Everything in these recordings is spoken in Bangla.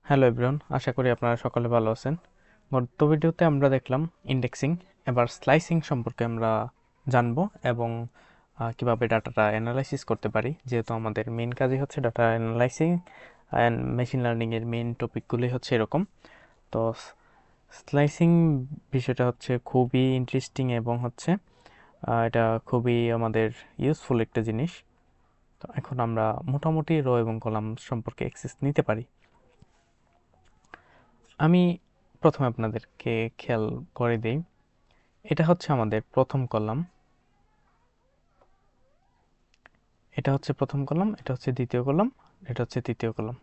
হ্যালো এভরিওয়ান, আশা করি আপনারা সকলে ভালো আছেন। গত ভিডিওতে আমরা দেখলাম ইন্ডেক্সিং, এবার স্লাইসিং সম্পর্কে আমরা জানবো এবং কিভাবে ডাটাটা অ্যানালাইসিস করতে পারি, যেহেতু আমাদের মেইন কাজই হচ্ছে ডাটা অ্যানালাইসিং অ্যান্ড মেশিন লার্নিংয়ের মেইন টপিকগুলোই হচ্ছে এরকম। তো স্লাইসিং বিষয়টা হচ্ছে খুবই ইন্টারেস্টিং এবং হচ্ছে এটা খুবই আমাদের ইউজফুল একটা জিনিস। তো এখন আমরা মোটামুটি রো এবং কলাম সম্পর্কে অ্যাক্সেস নিতে পারি। আমি প্রথমে আপনাদেরকে খেয়াল করে দিই, এটা হচ্ছে আমাদের প্রথম কলাম, এটা হচ্ছে প্রথম কলাম, এটা হচ্ছে দ্বিতীয় কলাম, এটা হচ্ছে তৃতীয় কলাম,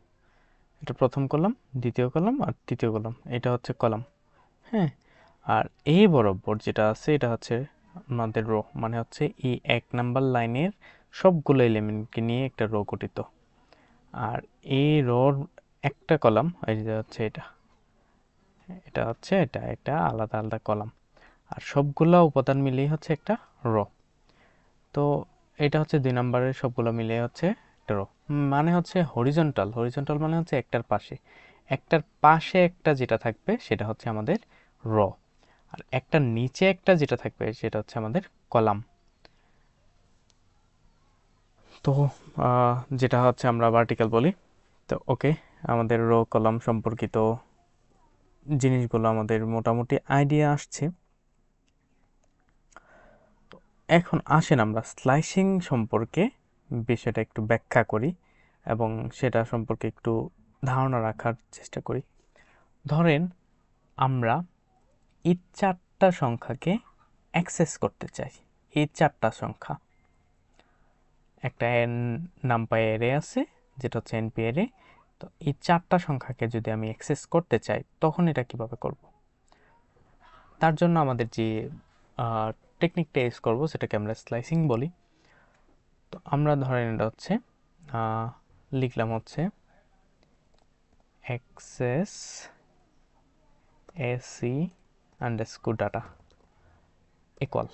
এটা প্রথম কলাম, দ্বিতীয় কলাম আর তৃতীয় কলাম, এটা হচ্ছে কলাম। হ্যাঁ, আর এই বরাবর যেটা আছে এটা হচ্ছে আমাদের রো, মানে হচ্ছে এই 1 নাম্বার লাইনের সবগুলো এলিমেন্টকে নিয়ে একটা রো গঠিত। আর এই রোর একটা কলাম, এই যে হচ্ছে এটা, এটা হচ্ছে এটা আলাদা আলাদা কলাম, আর সবগুলা উপাদান মিলিয়ে হচ্ছে একটা রো। তো এটা হচ্ছে 2 নাম্বারের সবগুলো মিলিয়ে হচ্ছে একটা রো, মানে হচ্ছে হরিজন্টাল। হরিজন্টাল মানে হচ্ছে একটার পাশে একটা যেটা থাকবে সেটা হচ্ছে আমাদের রো, আর একটার নিচে একটা যেটা থাকবে সেটা হচ্ছে আমাদের কলাম। তো যেটা হচ্ছে আমরা ভার্টিক্যাল বলি। তো ওকে, আমাদের রো কলাম সম্পর্কিত জিনিসগুলো আমাদের মোটামুটি আইডিয়া আসছে। এখন আসেন আমরা স্লাইসিং সম্পর্কে বিষয়টা একটু ব্যাখ্যা করি এবং সেটা সম্পর্কে একটু ধারণা রাখার চেষ্টা করি। ধরেন আমরা এই 4টা সংখ্যাকে অ্যাক্সেস করতে চাই। এই 4টা সংখ্যা, একটা নামপাই অ্যারে আছে যেটা হচ্ছে এনপি অ্যারে। তো এই 4টা সংখ্যাকে যদি আমি অ্যাক্সেস করতে চাই তখন এটা কিভাবে করব? তার জন্য আমাদের যে টেকনিকটা ইউজ করব সেটাকে আমরা স্লাইসিং বলি। তো আমরা ধরেন এটা হচ্ছে লিখলাম হচ্ছে access AC underscore data equal.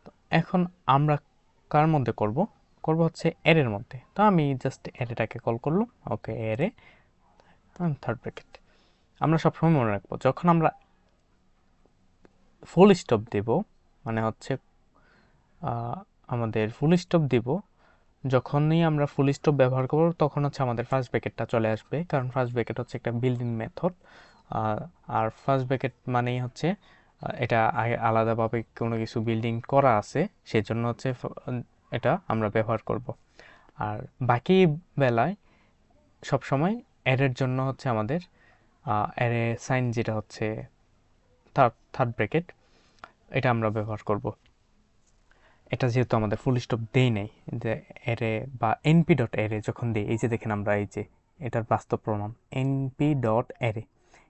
তো এখন আমরা কার মধ্যে করব? করব হচ্ছে অ্যারের মধ্যে। তো আমি জাস্ট অ্যারেটাকে কল করলাম, ওকে অ্যারে থার্ড ব্র্যাকেট। আমরা সবসময় মনে রাখবো যখন আমরা ফুল স্টপ দেব, মানে হচ্ছে আমাদের ফুল স্টপ দিব, যখনই আমরা ফুল স্টপ ব্যবহার করব তখন হচ্ছে আমাদের ফার্স্ট ব্র্যাকেটটা চলে আসবে, কারণ ফার্স্ট ব্র্যাকেট হচ্ছে একটা বিল্ডিং মেথড। আর ফার্স্ট ব্র্যাকেট মানেই হচ্ছে এটা আলাদাভাবে কোনো কিছু বিল্ডিং করা আছে, সেজন্য হচ্ছে এটা আমরা ব্যবহার করব। আর বাকি বেলায় সবসময় অ্যারের জন্য হচ্ছে আমাদের অ্যারে সাইন যেটা হচ্ছে থার্ড ব্র্যাকেট, এটা আমরা ব্যবহার করব। এটা যেহেতু আমাদের ফুল স্টপ দেই নাই, যে অ্যারে বা এনপি ডট অ্যারে যখন দিই, এই যে দেখেন আমরা এই যে এটার বাস্তব প্রমাণ এনপি ডট অ্যারে,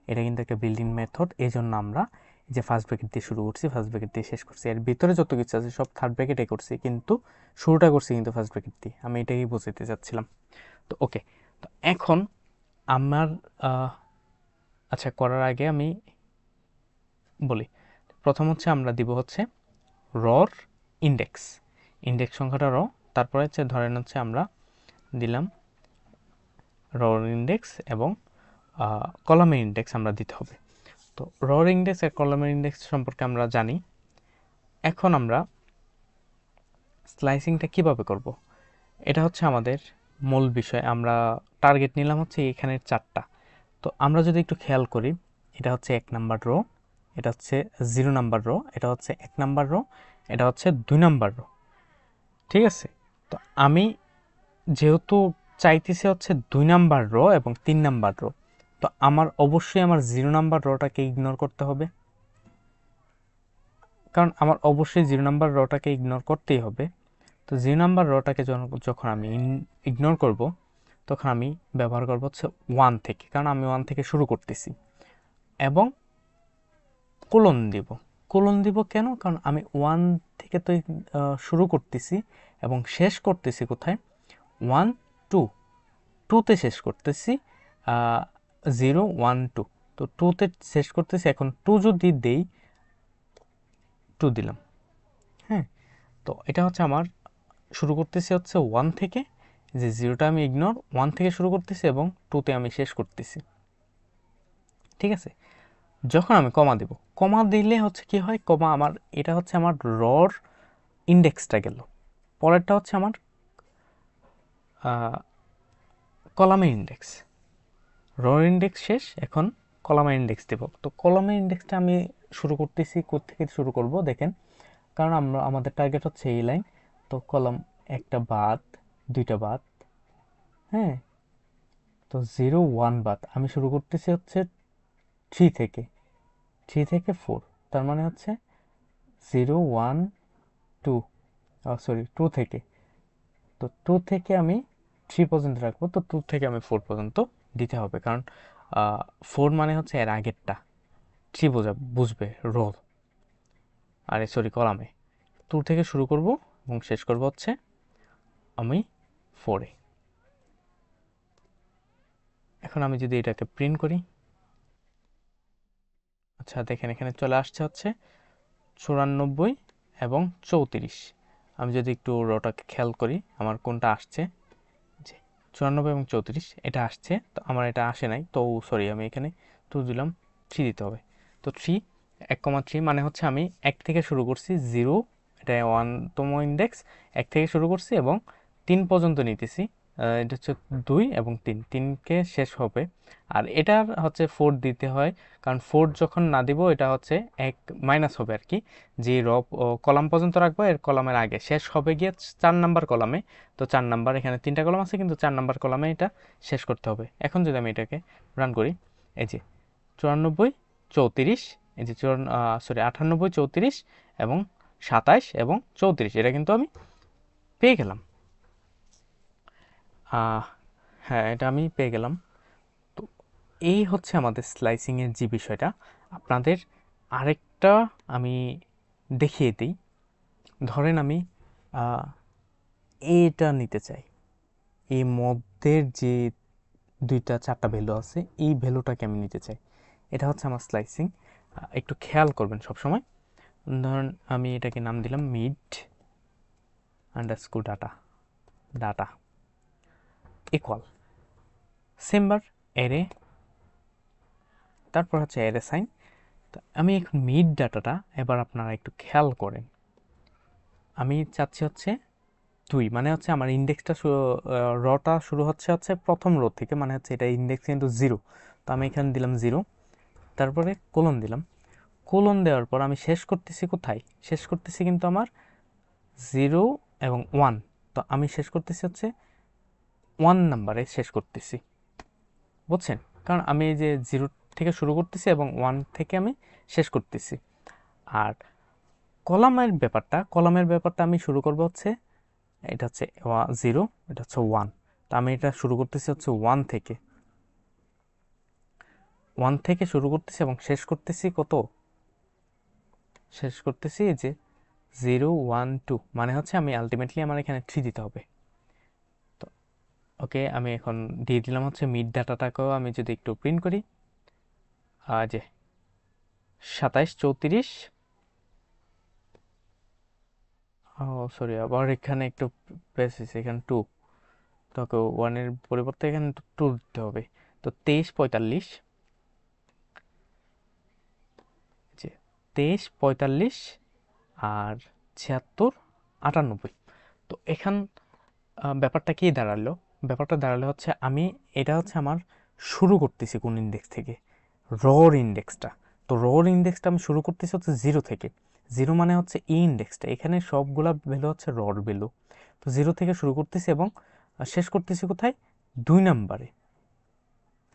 এটা কিন্তু একটা বিল্ডিং মেথড। এই জন্য আমরা এই যে ফার্স্ট ব্র্যাকেট দিয়ে শুরু করছি, ফার্স্ট ব্র্যাকেট দিয়ে শেষ করছি, এর ভিতরে যত কিছু আছে সব থার্ড ব্র্যাকেটে করছি, কিন্তু শুরুটা করছি কিন্তু ফার্স্ট ব্র্যাকেট দিয়ে। আমি এটাই বোঝাতে চাচ্ছিলাম। তো ওকে, তো এখন আমার আচ্ছা, করার আগে আমি বলি, প্রথম হচ্ছে আমরা দিব হচ্ছে রর ইন্ডেক্স, ইন্ডেক্স সংখ্যাটা র, তারপরে হচ্ছে ধরেন হচ্ছে আমরা দিলাম রর ইন্ডেক্স এবং কলামের ইন্ডেক্স আমরা দিতে হবে। তো রর ইন্ডেক্স আর কলামের ইন্ডেক্স সম্পর্কে আমরা জানি। এখন আমরা স্লাইসিংটা কিভাবে করব, এটা হচ্ছে আমাদের মূল বিষয়। আমরা টার্গেট নিলাম হচ্ছে এখানের 4টা। তো আমরা যদি একটু খেয়াল করি, এটা হচ্ছে 1 নাম্বার রো, এটা হচ্ছে 0 নাম্বার রো, এটা হচ্ছে 1 নাম্বার রো, এটা হচ্ছে 2 নাম্বার রো। ঠিক আছে, তো আমি যেহেতু চাইতেছি হচ্ছে 2 নাম্বার রো এবং 3 নাম্বার রো, তো আমার অবশ্যই আমার 0 নাম্বার রোটাকে ইগনোর করতে হবে, কারণ আমার অবশ্যই 0 নাম্বার রোটাকে ইগনোর করতেই হবে। তো 0 নাম্বার রোটাকে যখন আমি ইগনোর করব, তখন আমি ব্যবহার করব হচ্ছে 1 থেকে, কারণ আমি 1 থেকে শুরু করতেছি, এবং কোলন দিব। কোলন দিব কেন? কারণ আমি 1 থেকে তো শুরু করতেছি এবং শেষ করতেছি কোথায়? 1 2, 2তে শেষ করতেছি, 0 1 2, তো 2তে শেষ করতেছি। এখন 2 যদি দেই, 2 দিলাম। হ্যাঁ, তো এটা হচ্ছে আমার শুরু করতেছি হচ্ছে 1 থেকে, যে জিরোটা আমি ইগনোর, 1 থেকে শুরু করতেছি এবং 2তে আমি শেষ করতেছি। ঠিক আছে, যখন আমি কমা দেব, কমা দিলে হচ্ছে কি হয়, কমা আমার এটা হচ্ছে আমার রর ইন্ডেক্সটা গেল, পরেরটা হচ্ছে আমার কলামের ইন্ডেক্স। রর ইন্ডেক্স শেষ, এখন কলামের ইন্ডেক্স দেব। তো কলামের ইন্ডেক্সটা আমি শুরু করতেছি, কোত্থেকে শুরু করব দেখেন, কারণ আমাদের টার্গেট হচ্ছে এই লাইন। তো কলাম একটা বাদ, দুইটা বাদ, হ্যাঁ, তো 0 1 বাদ আমি শুরু করতেছি হচ্ছে 3 থেকে, 3 থেকে 4, তার মানে হচ্ছে 0 1 2, সরি 2 থেকে, তো 2 থেকে আমি 3 পর্যন্ত রাখবো। তো 2 থেকে আমি 4 পর্যন্ত দিতে হবে, কারণ 4 মানে হচ্ছে এর আগেরটা, 3 বুঝবে রোল, আরে সরি কলামে। 2 থেকে শুরু করব এবং শেষ করব হচ্ছে আমি 4-এ। এখন আমি যদি এটাকে প্রিন্ট করি, আচ্ছা দেখেন এখানে চলে আসছে হচ্ছে 94 এবং 34। আমি যদি একটু রোটাকে খেয়াল করি আমার কোনটা আসছে, যে 94 এবং 34 এটা আসছে, তো আমার এটা আসে নাই, তো সরি আমি এখানে 2 দিলাম, 3 দিতে হবে। তো 3 1,3 মানে হচ্ছে আমি 1 থেকে শুরু করছি, 0 এটা 1তম ইন্ডেক্স, 1 থেকে শুরু করছি এবং 3 পর্যন্ত নিতেছি। এটা হচ্ছে 2 এবং 3কে শেষ হবে। আর এটার হচ্ছে 4 দিতে হয়, কারণ 4 যখন না দিব এটা হচ্ছে 1 মাইনাস হবে আর কি, যে কলাম পর্যন্ত রাখবো এর কলামের আগে শেষ হবে গিয়ে 4 নাম্বার কলামে। তো 4 নাম্বার, এখানে 3টা কলাম আছে কিন্তু 4 নাম্বার কলামে এটা শেষ করতে হবে। এখন যদি আমি এটাকে রান করি, এই যে 94 34, এই যে সরি 98 34 এবং 27 এবং 34, এটা কিন্তু আমি পেয়ে গেলাম। হ্যাঁ এটা আমি পেয়ে গেলাম। তো এই হচ্ছে আমাদের স্লাইসিংয়ের যে বিষয়টা। আপনাদের আরেকটা আমি দেখিয়ে দিই। ধরেন আমি এটা নিতে চাই, এই মধ্যের যে 2টা 4টা ভ্যালু আছে এই ভ্যালুটাকে আমি নিতে চাই, এটা হচ্ছে আমার স্লাইসিং। একটু খেয়াল করবেন সবসময়। ধরুন আমি এটাকে নাম দিলাম mid underscore data, data equal সিম্বার অ্যারে, তারপর হচ্ছে অ্যারে সাইন। তো আমি এখন মিড ডাটাটা এবার আপনারা একটু খেয়াল করেন, আমি চাচ্ছি হচ্ছে 2, মানে হচ্ছে আমার ইন্ডেক্সটা রটা শুরু হচ্ছে প্রথম রো থেকে, মানে হচ্ছে এটা ইন্ডেক্স কিন্তু 0। তো আমি এখানে দিলাম 0, তারপরে কোলন দিলাম, কোলন দেওয়ার পর আমি শেষ করতেছি কোথায়, শেষ করতেছি কিন্তু আমার 0 এবং 1। তো আমি শেষ করতেছি হচ্ছে 1 নাম্বারে শেষ করতেছি, বুঝছেন, কারণ আমি এই যে 0 থেকে শুরু করতেছি এবং 1 থেকে আমি শেষ করতেছি। আর কলামের ব্যাপারটা আমি শুরু করবো হচ্ছে, এটা হচ্ছে 0, এটা হচ্ছে 1, তো আমি এটা শুরু করতেছি হচ্ছে 1 থেকে, 1 থেকে শুরু করতেছি এবং শেষ করতেছি কত, শেষ করতেছি এই যে 0 1 2, মানে হচ্ছে আমি আলটিমেটলি আমার এখানে 3 দিতে হবে। তো ওকে আমি এখন দিয়ে দিলাম হচ্ছে মিড ডাটাটাকেও আমি যদি একটু প্রিন্ট করি, যে 27 34, ও সরি আবার এখানে একটু প্রেস হয়েছে, এখানে 2, তোকে 1-এর পরিবর্তে এখানে 2 দিতে হবে। তো 23 45, যে 23 45 আর 76 98। তো এখান ব্যাপারটা কি দাঁড়ালো, ব্যাপারটা দাঁড়ালো হচ্ছে আমি এটা হচ্ছে আমার শুরু করতেছি কোন ইন্ডেক্স থেকে, রর ইন্ডেক্সটা। তো রর ইন্ডেক্সটা আমি শুরু করতেছি হচ্ছে 0 থেকে, 0 মানে হচ্ছে এই ইন্ডেক্সটা, এখানে সবগুলা ভ্যালু হচ্ছে রর ভ্যালু। তো 0 থেকে শুরু করতেছি এবং শেষ করতেছি কোথায়, 2 নাম্বারে,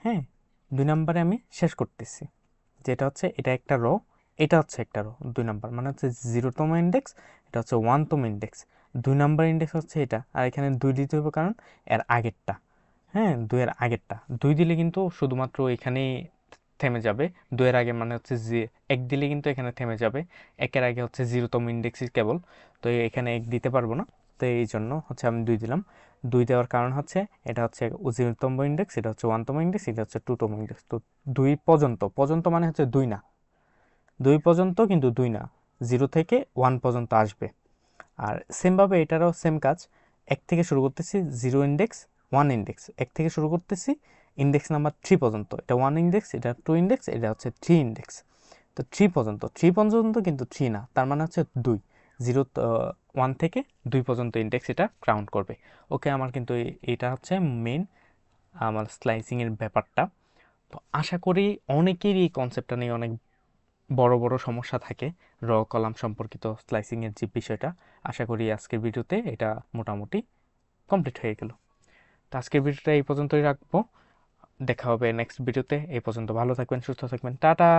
হ্যাঁ 2 নাম্বারে আমি শেষ করতেছি, যেটা হচ্ছে এটা একটা রো, এটা হচ্ছে একটা রো, 2 নাম্বার মানে হচ্ছে 0তম ইন্ডেক্স, এটা হচ্ছে 1তম ইন্ডেক্স, 2 নাম্বার ইন্ডেক্স হচ্ছে এটা, আর এখানে 2 দিতে হবে কারণ এর আগেরটা, হ্যাঁ 2 এর আগেরটা, 2 দিলে কিন্তু শুধুমাত্র এখানেই থেমে যাবে, 2 এর আগে মানে হচ্ছে যে 1 দিলে কিন্তু এখানে থেমে যাবে, 1-এর আগে হচ্ছে 0তম ইন্ডেক্সই কেবল, তো এখানে 1 দিতে পারবো না, তো এই জন্য হচ্ছে আমি 2 দিলাম। 2 দেওয়ার কারণ হচ্ছে এটা হচ্ছে 0তম ইন্ডেক্স, এটা হচ্ছে 1তম ইন্ডেক্স, এটা হচ্ছে 2তম ইন্ডেক্স। তো 2 পর্যন্ত, পর্যন্ত মানে হচ্ছে 2 না, 2 পর্যন্ত কিন্তু 2 না, 0 থেকে 1 পর্যন্ত আসবে। আর সেমভাবে এটারও সেম কাজ, এক থেকে শুরু করতেছি 0 ইন্ডেক্স 1 ইন্ডেক্স, এক থেকে শুরু করতেছি ইন্ডেক্স নাম্বার 3 পর্যন্ত, এটা 1 ইন্ডেক্স, এটা 2 ইন্ডেক্স, এটা হচ্ছে 3 ইন্ডেক্স। তো 3 পর্যন্ত, 3 পর্যন্ত কিন্তু 3 না, তার মানে হচ্ছে 2, 1 থেকে 2 পর্যন্ত ইন্ডেক্স এটা কাউন্ট করবে। ওকে, আমার কিন্তু এটা হচ্ছে মেইন আমার স্লাইসিংয়ের ব্যাপারটা। তো আশা করি অনেকেরই এই কনসেপ্টটা নিয়ে অনেক বড় বড় সমস্যা থাকে, কলাম সম্পর্কিত স্লাইসিংয়ের যে বিষয়টা। আশা করি আজকের ভিডিওতে এটা মোটামুটি কমপ্লিট হয়ে গেল। তো আজকের ভিডিওটা এই পর্যন্তই রাখবো, দেখা হবে নেক্সট ভিডিওতে। এই পর্যন্ত ভালো থাকবেন, সুস্থ থাকবেন, টাটা।